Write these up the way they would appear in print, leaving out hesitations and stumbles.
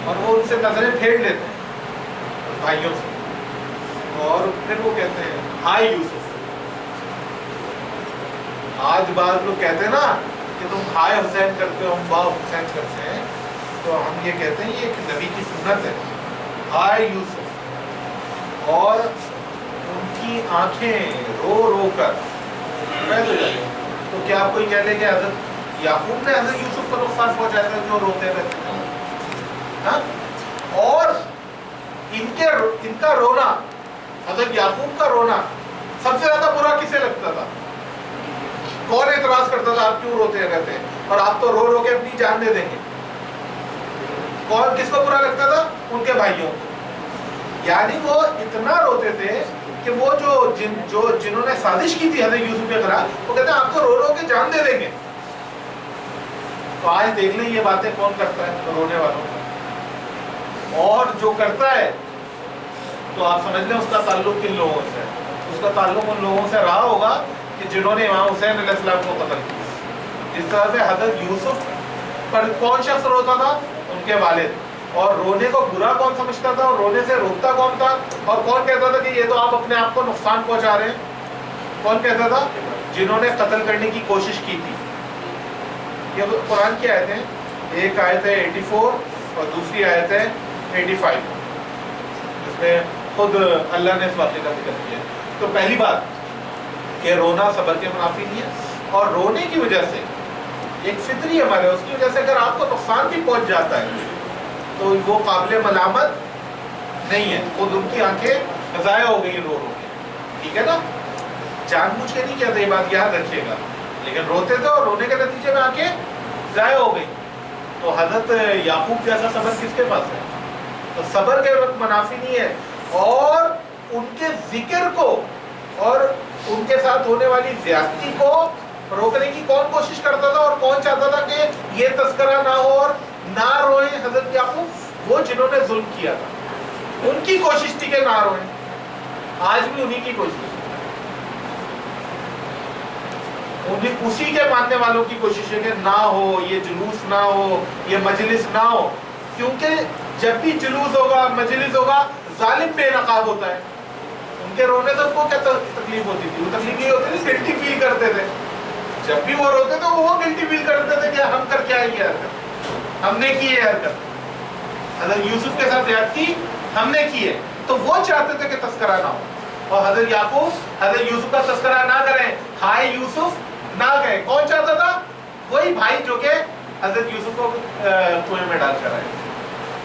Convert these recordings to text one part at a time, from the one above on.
اور وہ ان سے نظریں پھیر لیتے ہیں بھائیوں سے، اور پھر وہ کہتے ہیں ہائے یوسف. آج بعض لوگ کہتے ہیں نا کہ تم ہائے حسین کرتے ہو، ہم واہ حسین کرتے ہیں، تو ہم یہ کہتے ہیں یہ ایک نبی کی سنت ہے، ہائے یوسف. اور ان کی آنکھیں رو رو کر فیض ہو جاتی. تو کیا آپ کوئی کہہ لے کہ حضرت یعقوب نے حضرت یوسف کو نقصان پہنچایا تھا جو روتے رہتے ہیں؟ اور ان کا رونا، حضرت یعقوب کا رونا سب سے زیادہ برا کسے لگتا تھا؟ کون اعتراض کرتا تھا آپ کیوں روتے رہتے ہیں اور آپ تو رو رو کے اپنی جان دے دیں گے؟ کون کس کو برا لگتا تھا؟ ان کے بھائیوں کو. یعنی وہ اتنا روتے تھے کہ وہ جنہوں نے سازش کی تھی حضرت یوسف کے خلاف، وہ کہتے ہیں آپ تو رو رو کے جان دے دیں گے. تو آج دیکھ لیں یہ باتیں کون کرتا ہے رونے والوں کو، اور جو کرتا ہے تو آپ سمجھ لیں اس کا تعلق کن لوگوں سے ہے. اس کا تعلق ان لوگوں سے رہا ہوگا کہ جنہوں نے امام حسین علیہ السلام کو قتل کیا. جس طرح سے حضرت یوسف پر کون شخص روتا تھا؟ ان کے والد. اور رونے کو برا کون سمجھتا تھا اور رونے سے روکتا کون تھا؟ اور کون کہتا تھا کہ یہ تو آپ اپنے آپ کو نقصان پہنچا رہے ہیں؟ کون کہتا تھا؟ جنہوں نے قتل کرنے کی کوشش کی تھی. یہ قرآن کی آیتیں ہیں، ایک آیت ہے 84 اور دوسری آیت ہے 85، جس میں خود اللہ نے اس واقعے کا ذکر کیا ہے. تو پہلی بات کہ رونا صبر کے منافی نہیں ہے، اور رونے کی وجہ سے ایک فطری عمل ہے، اس کی وجہ سے اگر آپ کو نقصان بھی پہنچ جاتا ہے تو وہ قابل ملامت نہیں ہے. خود ان کی آنکھیں ضائع ہو گئی رو رو کے، ٹھیک ہے نا؟ جان بوجھ کے نہیں کہتے، یہ بات یاد رکھیے گا، لیکن روتے تھے اور رونے کے نتیجے میں آنکھیں ضائع ہو گئی. تو حضرت یعقوب جیسا صبر کس کے پاس ہے؟ تو صبر کے وقت منافی نہیں ہے. اور ان کے ذکر کو اور ان کے ساتھ ہونے والی زیادتی کو روکنے کی کون کوشش کرتا تھا اور کون چاہتا تھا کہ یہ تذکرہ نہ ہو اور نہ روئیں حضرت یعقوب؟ وہ جنہوں نے ظلم کیا تھا، ان کی کوشش تھی کہ نہ روئیں. آج بھی انہی کی کوشش، اسی کے ماننے والوں کی کوشش ہے کہ نہ ہو یہ جلوس، نہ ہو یہ مجلس، نہ ہو. کیونکہ جب بھی جلوس ہوگا، مجلس ہوگا، ظالم بے نقاب ہوتا ہے. ان کے رونے سے ان کو کیا تکلیف ہوتی تھی؟ وہ تکلیف یہ ہوتی تھی، گلٹی فیل کرتے تھے. جب بھی وہ روتے تھے وہ گلٹی فیل کرتے تھے کہ ہم کر کیا ہے یہ حرکت، ہم نے کی ہے حرکت، حضرت یوسف کے ساتھ زیادتی ہم نے کی ہے. تو وہ چاہتے تھے کہ تذکرہ نہ ہو، اور حضرت یعقوب حضرت یوسف کا تذکرہ نہ کریں، ہائے یوسف نہ کہیں. کون چاہتا تھا؟ وہی بھائی جو کہ حضرت یوسف کو کنویں میں ڈال کر آئے.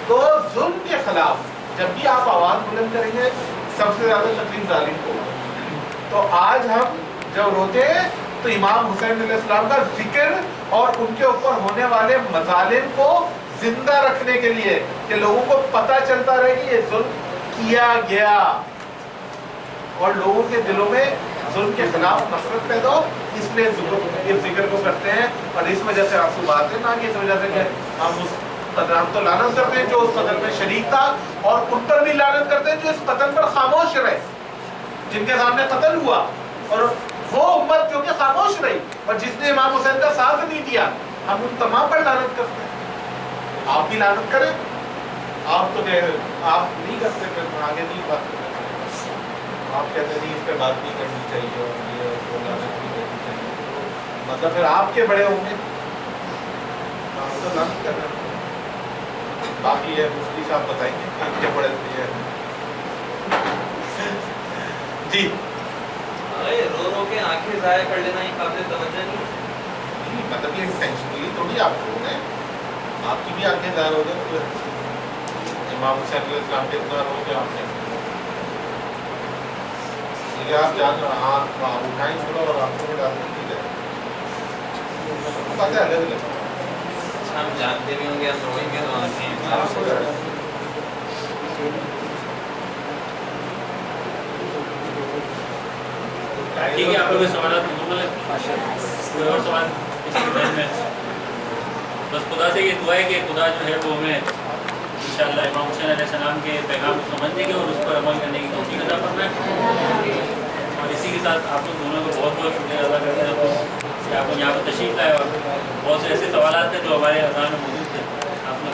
تو ظلم کے خلاف جب بھی آپ آواز بلند کریں گے سب سے زیادہ تکلیف ظالم کو. تو آج ہم جب روتے ہیں تو امام حسین علیہ السلام کا ذکر اور ان کے اوپر ہونے والے مظالم کو زندہ رکھنے کے لیے کہ لوگوں کو پتہ چلتا رہے کہ یہ ظلم کیا گیا اور لوگوں کے دلوں میں ظلم کے خلاف نفرت پیدا ہو، اس لیے اس ذکر کو کرتے ہیں. اور اس وجہ سے آنسو بہاتے ہیں، نہ کہ اس وجہ سے کہ ہم اس قتل، ہم تو لعنت کرتے ہیں جو اس قتل میں شریک تھا، اور ان پر بھی لعنت کرتے ہیں جو اس قتل پر خاموش رہے، جن کے سامنے قتل ہوا، اور وہ امت جو کہ خاموش رہی اور جس نے امام حسین کا ساتھ نہیں دیا. ہم ان تمام پر لعنت کرتے ہیں. آپ بھی لعنت کریں. آپ تو آپ نہیں کرتے، پھر آگے نہیں بات کرتے. آپ کہتے نہیں اس پہ بات نہیں کرنی چاہیے اور یہ وہ لعنت نہیں کرنی چاہیے، مطلب پھر آپ کے بڑے ہوں گے، آپ تو لعنت کر رہے ہیں. باقی یہ مفتی صاحب بتائیں گے کہ کیا بڑے ہیں. جی رو رو کے آنکھیں ضائع کر لینا یہ قابل توجہ نہیں، مطلب یہ انٹینشنلی تھوڑی آپ کو ہے، آپ کی بھی آنکھیں ضائع ہو گئے. امام حسین علیہ السلام کے اتنا رو کے آپ نے آپ جان اٹھائیں چھوڑا اور آنکھوں میں ڈالنے کی جائے باتیں الگ الگ. ہم جانتے بھی ہوں گے، ہم روئیں گے تو آنکھیں ٹھیک ہے. آپ لوگ کے سوالات مکمل ہیں. کوئی اور سوال اس کے بارے میں؟ بس خدا سے یہ دعا ہے کہ خدا جو ہے وہ ہمیں انشاءاللہ امام حسین علیہ السلام کے پیغام کو سمجھنے کے اور اس پر عمل کرنے کی توفیق عطا فرمائے. اور اسی کے ساتھ آپ لوگ دونوں کو بہت بہت شکریہ ادا کرتے ہیں کہ آپ کو یہاں پر تشریف لائے، اور بہت سے ایسے سوالات ہیں جو ہمارے اذان میں موجود تھے، آپ نے